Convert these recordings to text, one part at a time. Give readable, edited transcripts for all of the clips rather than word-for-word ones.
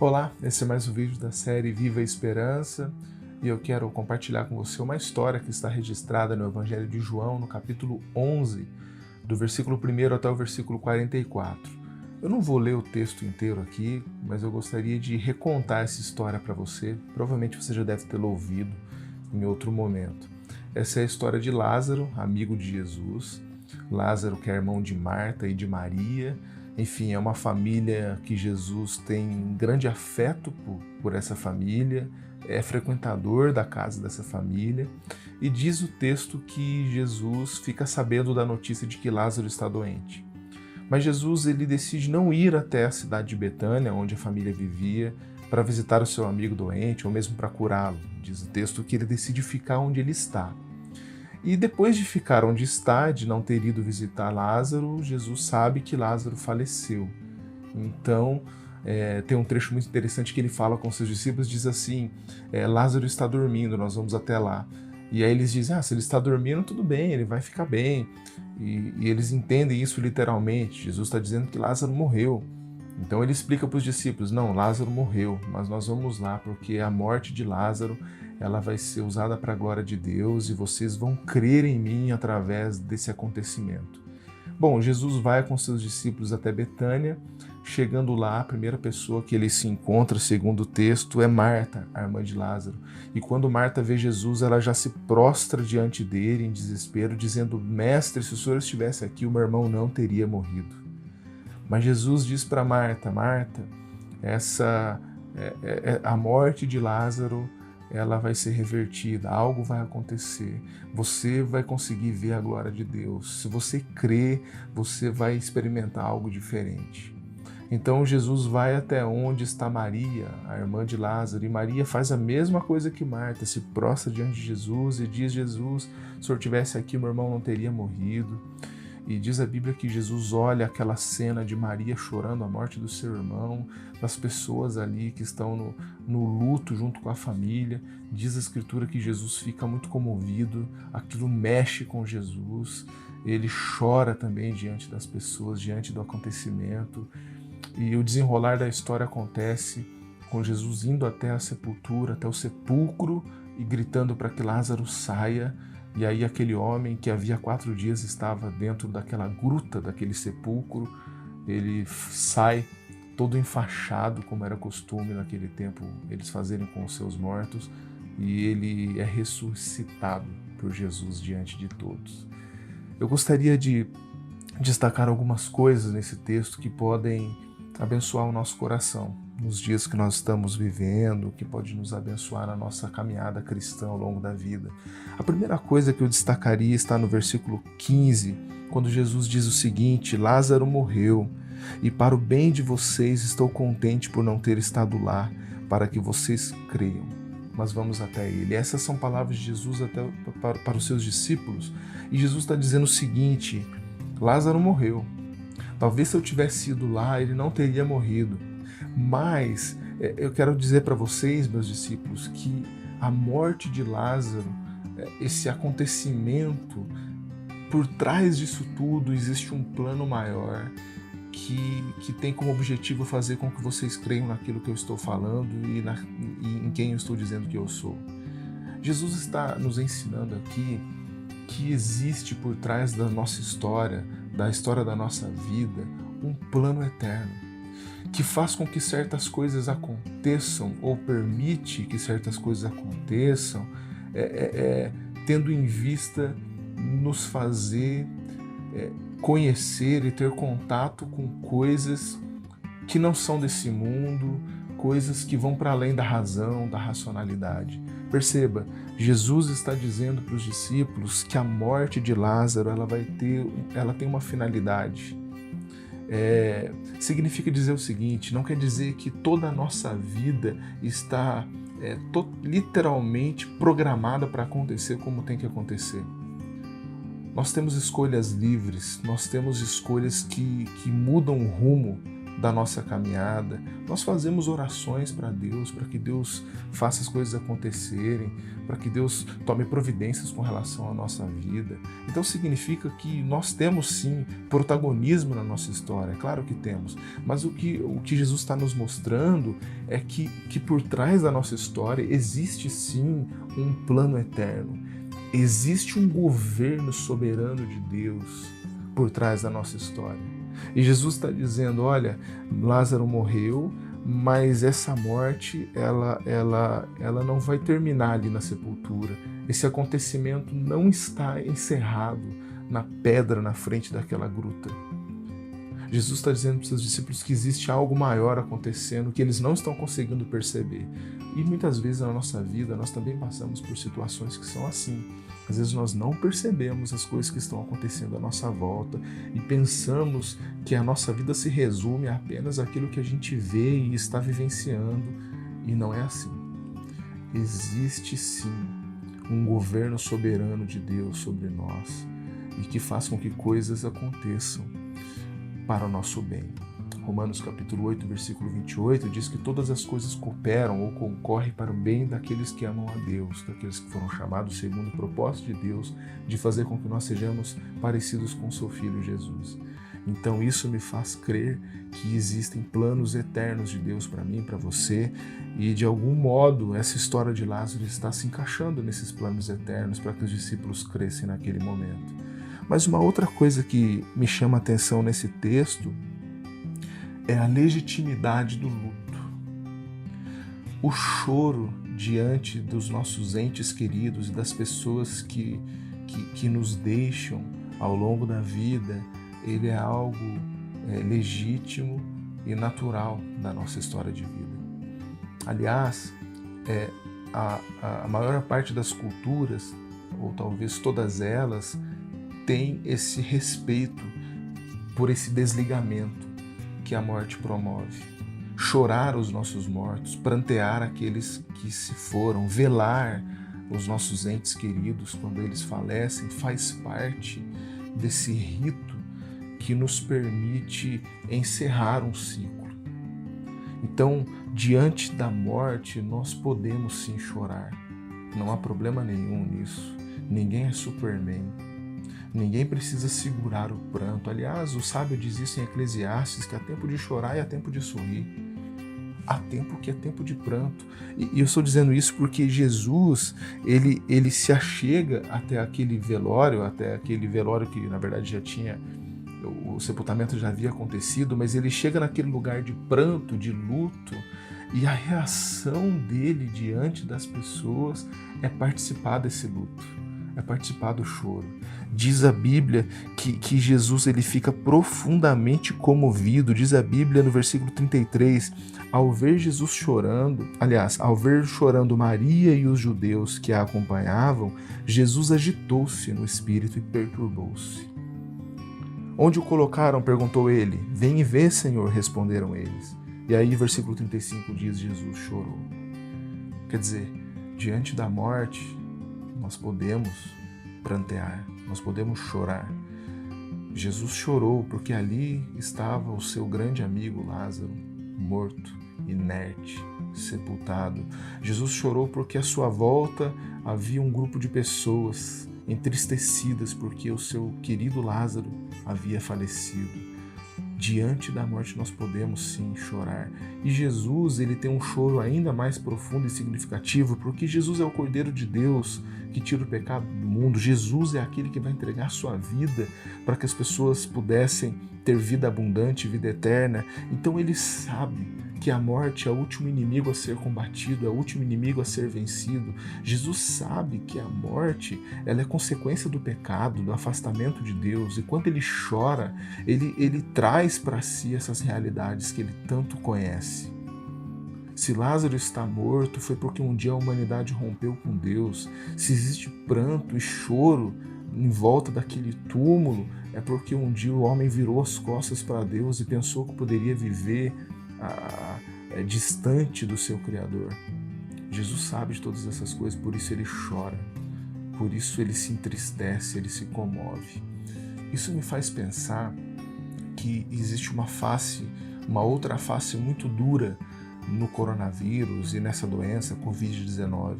Olá, esse é mais um vídeo da série Viva a Esperança e eu quero compartilhar com você uma história que está registrada no Evangelho de João, no capítulo 11, do versículo 1 até o versículo 44. Eu não vou ler o texto inteiro aqui, mas eu gostaria de recontar essa história para você. Provavelmente você já deve tê-la ouvido em outro momento. Essa é a história de Lázaro, amigo de Jesus. Lázaro, que é irmão de Marta e de Maria. Enfim, é uma família que Jesus tem grande afeto por essa família, é frequentador da casa dessa família, e diz o texto que Jesus fica sabendo da notícia de que Lázaro está doente. Mas Jesus ele decide não ir até a cidade de Betânia, onde a família vivia, para visitar o seu amigo doente, ou mesmo para curá-lo. Diz o texto que ele decide ficar onde ele está. E depois de ficar onde está, de não ter ido visitar Lázaro, Jesus sabe que Lázaro faleceu. Então, tem um trecho muito interessante que ele fala com seus discípulos, diz assim, Lázaro está dormindo, nós vamos até lá. E aí eles dizem, se ele está dormindo, tudo bem, ele vai ficar bem. E eles entendem isso literalmente, Jesus está dizendo que Lázaro morreu. Então ele explica para os discípulos, não, Lázaro morreu, mas nós vamos lá porque a morte de Lázaro ela vai ser usada para a glória de Deus e vocês vão crer em mim através desse acontecimento. Bom, Jesus vai com seus discípulos até Betânia. Chegando lá, a primeira pessoa que ele se encontra, segundo o texto, é Marta, a irmã de Lázaro. E quando Marta vê Jesus, ela já se prostra diante dele em desespero, dizendo, Mestre, se o Senhor estivesse aqui, o meu irmão não teria morrido. Mas Jesus diz para Marta, Marta, a morte de Lázaro ela vai ser revertida, algo vai acontecer, você vai conseguir ver a glória de Deus. Se você crê, você vai experimentar algo diferente. Então Jesus vai até onde está Maria, a irmã de Lázaro, e Maria faz a mesma coisa que Marta, se prostra diante de Jesus e diz, Jesus, se o Senhor estivesse aqui, meu irmão não teria morrido. E diz a Bíblia que Jesus olha aquela cena de Maria chorando a morte do seu irmão, das pessoas ali que estão no luto junto com a família. Diz a Escritura que Jesus fica muito comovido, aquilo mexe com Jesus, ele chora também diante das pessoas, diante do acontecimento. E o desenrolar da história acontece com Jesus indo até a sepultura, até o sepulcro e gritando para que Lázaro saia. E aí aquele homem que havia 4 dias estava dentro daquela gruta, daquele sepulcro, ele sai todo enfaixado, como era costume naquele tempo eles fazerem com os seus mortos, e ele é ressuscitado por Jesus diante de todos. Eu gostaria de destacar algumas coisas nesse texto que podem abençoar o nosso coração nos dias que nós estamos vivendo, que pode nos abençoar na nossa caminhada cristã ao longo da vida. A primeira coisa que eu destacaria está no versículo 15, quando Jesus diz o seguinte, Lázaro morreu, e para o bem de vocês estou contente por não ter estado lá, para que vocês creiam. Mas vamos até ele. Essas são palavras de Jesus até para os seus discípulos, e Jesus está dizendo o seguinte, Lázaro morreu. Talvez se eu tivesse ido lá, ele não teria morrido. Mas eu quero dizer para vocês, meus discípulos, que a morte de Lázaro, esse acontecimento, por trás disso tudo existe um plano maior que tem como objetivo fazer com que vocês creiam naquilo que eu estou falando e em quem eu estou dizendo que eu sou. Jesus está nos ensinando aqui que existe por trás da nossa história, da história da nossa vida, um plano eterno, que faz com que certas coisas aconteçam ou permite que certas coisas aconteçam, tendo em vista nos fazer conhecer e ter contato com coisas que não são desse mundo, coisas que vão para além da razão, da racionalidade. Perceba, Jesus está dizendo para os discípulos que a morte de Lázaro ela tem uma finalidade. Significa dizer o seguinte, não quer dizer que toda a nossa vida está literalmente programada para acontecer como tem que acontecer. Nós temos escolhas livres, nós temos escolhas que mudam o rumo da nossa caminhada, nós fazemos orações para Deus, para que Deus faça as coisas acontecerem, para que Deus tome providências com relação à nossa vida. Então significa que nós temos sim protagonismo na nossa história, é claro que temos, mas o que Jesus está nos mostrando é que por trás da nossa história existe sim um plano eterno, existe um governo soberano de Deus por trás da nossa história. E Jesus está dizendo, olha, Lázaro morreu, mas essa morte, ela não vai terminar ali na sepultura. Esse acontecimento não está encerrado na pedra na frente daquela gruta. Jesus está dizendo para os seus discípulos que existe algo maior acontecendo, que eles não estão conseguindo perceber. E muitas vezes na nossa vida nós também passamos por situações que são assim. Às vezes nós não percebemos as coisas que estão acontecendo à nossa volta e pensamos que a nossa vida se resume a apenas aquilo que a gente vê e está vivenciando, e não é assim. Existe sim um governo soberano de Deus sobre nós e que faz com que coisas aconteçam para o nosso bem. Romanos capítulo 8, versículo 28 diz que todas as coisas cooperam ou concorrem para o bem daqueles que amam a Deus, daqueles que foram chamados segundo o propósito de Deus de fazer com que nós sejamos parecidos com o seu Filho Jesus. Então isso me faz crer que existem planos eternos de Deus para mim, para você, e de algum modo essa história de Lázaro está se encaixando nesses planos eternos para que os discípulos crescem naquele momento. Mas uma outra coisa que me chama a atenção nesse texto é a legitimidade do luto. O choro diante dos nossos entes queridos e das pessoas que nos deixam ao longo da vida, ele é algo legítimo e natural da nossa história de vida. Aliás, a maior parte das culturas, ou talvez todas elas, tem esse respeito por esse desligamento que a morte promove. Chorar os nossos mortos, prantear aqueles que se foram, velar os nossos entes queridos quando eles falecem, faz parte desse rito que nos permite encerrar um ciclo. Então, diante da morte, nós podemos sim chorar. Não há problema nenhum nisso. Ninguém é Superman. Ninguém precisa segurar o pranto. Aliás, o sábio diz isso em Eclesiastes, que há tempo de chorar e há tempo de sorrir. Há tempo que é tempo de pranto. E eu estou dizendo isso porque Jesus, ele se achega até aquele velório que na verdade já tinha, o sepultamento já havia acontecido, mas ele chega naquele lugar de pranto, de luto, e a reação dele diante das pessoas é participar desse luto, é participar do choro. Diz a Bíblia que Jesus ele fica profundamente comovido. Diz a Bíblia no versículo 33, ao ver chorando Maria e os judeus que a acompanhavam, Jesus agitou-se no espírito e perturbou-se. Onde o colocaram? Perguntou ele. Vem e vê, Senhor, responderam eles. E aí, versículo 35 diz, Jesus chorou. Quer dizer, diante da morte, nós podemos prantear, nós podemos chorar. Jesus chorou porque ali estava o seu grande amigo Lázaro, morto, inerte, sepultado. Jesus chorou porque à sua volta havia um grupo de pessoas entristecidas porque o seu querido Lázaro havia falecido. Diante da morte nós podemos sim chorar. E Jesus, ele tem um choro ainda mais profundo e significativo, porque Jesus é o Cordeiro de Deus que tira o pecado do mundo. Jesus é aquele que vai entregar sua vida para que as pessoas pudessem ter vida abundante, vida eterna. Então ele sabe que a morte é o último inimigo a ser combatido, é o último inimigo a ser vencido. Jesus sabe que a morte ela é consequência do pecado, do afastamento de Deus. E quando ele chora, ele traz para si essas realidades que ele tanto conhece. Se Lázaro está morto, foi porque um dia a humanidade rompeu com Deus. Se existe pranto e choro em volta daquele túmulo, é porque um dia o homem virou as costas para Deus e pensou que poderia viver distante do seu Criador. Jesus sabe de todas essas coisas, por isso ele chora, por isso ele se entristece, ele se comove. Isso me faz pensar que existe uma face uma outra face muito dura no coronavírus e nessa doença, Covid-19,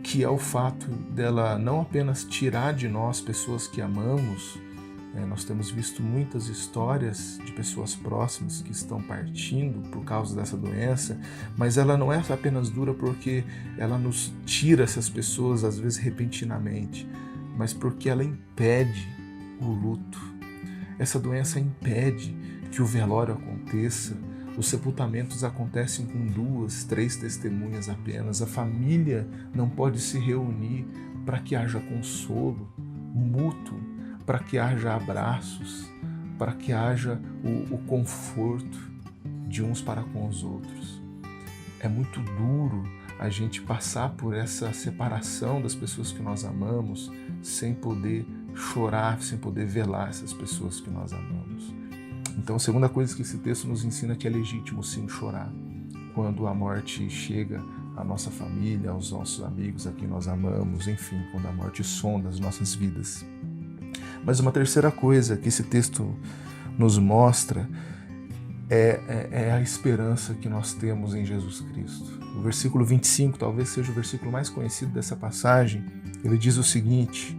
que é o fato dela não apenas tirar de nós pessoas que amamos. Nós temos visto muitas histórias de pessoas próximas que estão partindo por causa dessa doença, mas ela não é apenas dura porque ela nos tira essas pessoas, às vezes repentinamente, mas porque ela impede o luto. Essa doença impede que o velório aconteça, os sepultamentos acontecem com 2, 3 testemunhas apenas, a família não pode se reunir para que haja consolo mútuo, para que haja abraços, para que haja o conforto de uns para com os outros. É muito duro a gente passar por essa separação das pessoas que nós amamos sem poder chorar, sem poder velar essas pessoas que nós amamos. Então, a segunda coisa que esse texto nos ensina é que é legítimo sim chorar quando a morte chega à nossa família, aos nossos amigos, a quem nós amamos, enfim, quando a morte sonda as nossas vidas. Mas uma terceira coisa que esse texto nos mostra é a esperança que nós temos em Jesus Cristo. O versículo 25 talvez seja o versículo mais conhecido dessa passagem. Ele diz o seguinte: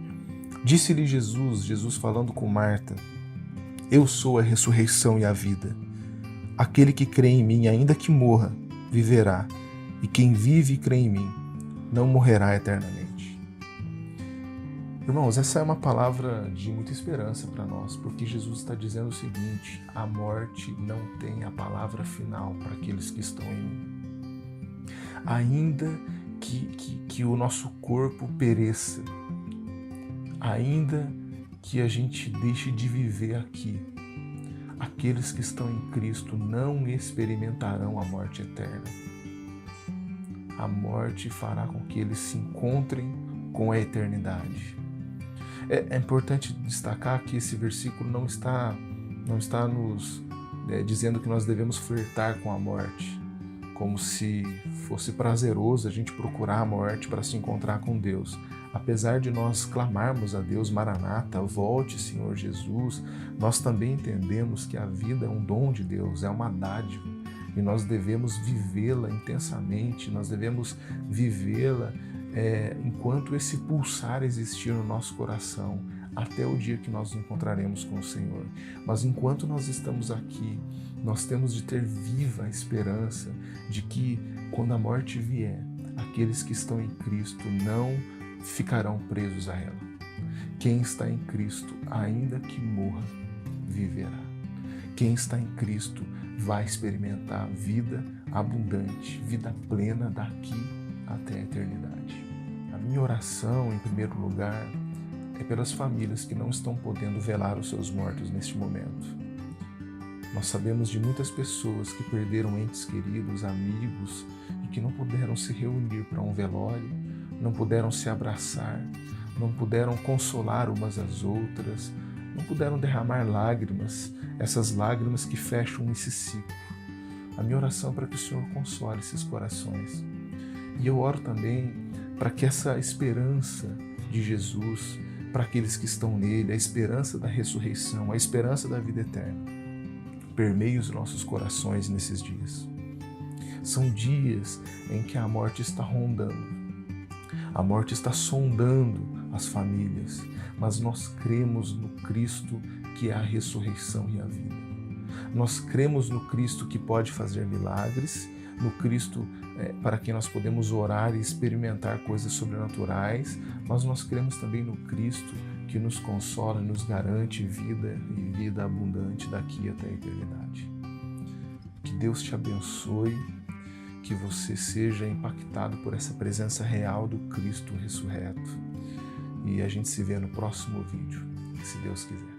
disse-lhe Jesus falando com Marta, eu sou a ressurreição e a vida. Aquele que crê em mim, ainda que morra, viverá. E quem vive e crê em mim, não morrerá eternamente. Irmãos, essa é uma palavra de muita esperança para nós, porque Jesus está dizendo o seguinte: a morte não tem a palavra final para aqueles que estão em mim. Ainda que o nosso corpo pereça, ainda que a gente deixe de viver aqui, aqueles que estão em Cristo não experimentarão a morte eterna. A morte fará com que eles se encontrem com a eternidade. É importante destacar que esse versículo não está nos dizendo que nós devemos flertar com a morte, como se fosse prazeroso a gente procurar a morte para se encontrar com Deus. Apesar de nós clamarmos a Deus, Maranata, volte Senhor Jesus, nós também entendemos que a vida é um dom de Deus, é uma dádiva, e nós devemos vivê-la intensamente, nós devemos vivê-la enquanto esse pulsar existir no nosso coração, até o dia que nós nos encontraremos com o Senhor. Mas enquanto nós estamos aqui, nós temos de ter viva a esperança de que, quando a morte vier, aqueles que estão em Cristo não ficarão presos a ela. Quem está em Cristo, ainda que morra, viverá. Quem está em Cristo vai experimentar vida abundante, vida plena daqui até a eternidade. A minha oração, em primeiro lugar, é pelas famílias que não estão podendo velar os seus mortos neste momento. Nós sabemos de muitas pessoas que perderam entes queridos, amigos, e que não puderam se reunir para um velório, não puderam se abraçar, não puderam consolar umas às outras, não puderam derramar lágrimas, essas lágrimas que fecham esse ciclo. A minha oração é para que o Senhor console esses corações. E eu oro também para que essa esperança de Jesus, para aqueles que estão nele, a esperança da ressurreição, a esperança da vida eterna, permeie os nossos corações nesses dias. São dias em que a morte está rondando, a morte está sondando as famílias, mas nós cremos no Cristo que é a ressurreição e a vida. Nós cremos no Cristo que pode fazer milagres, no Cristo para quem nós podemos orar e experimentar coisas sobrenaturais, mas nós cremos também no Cristo que nos consola e nos garante vida e vida abundante daqui até a eternidade. Que Deus te abençoe, que você seja impactado por essa presença real do Cristo ressurreto. E a gente se vê no próximo vídeo, se Deus quiser.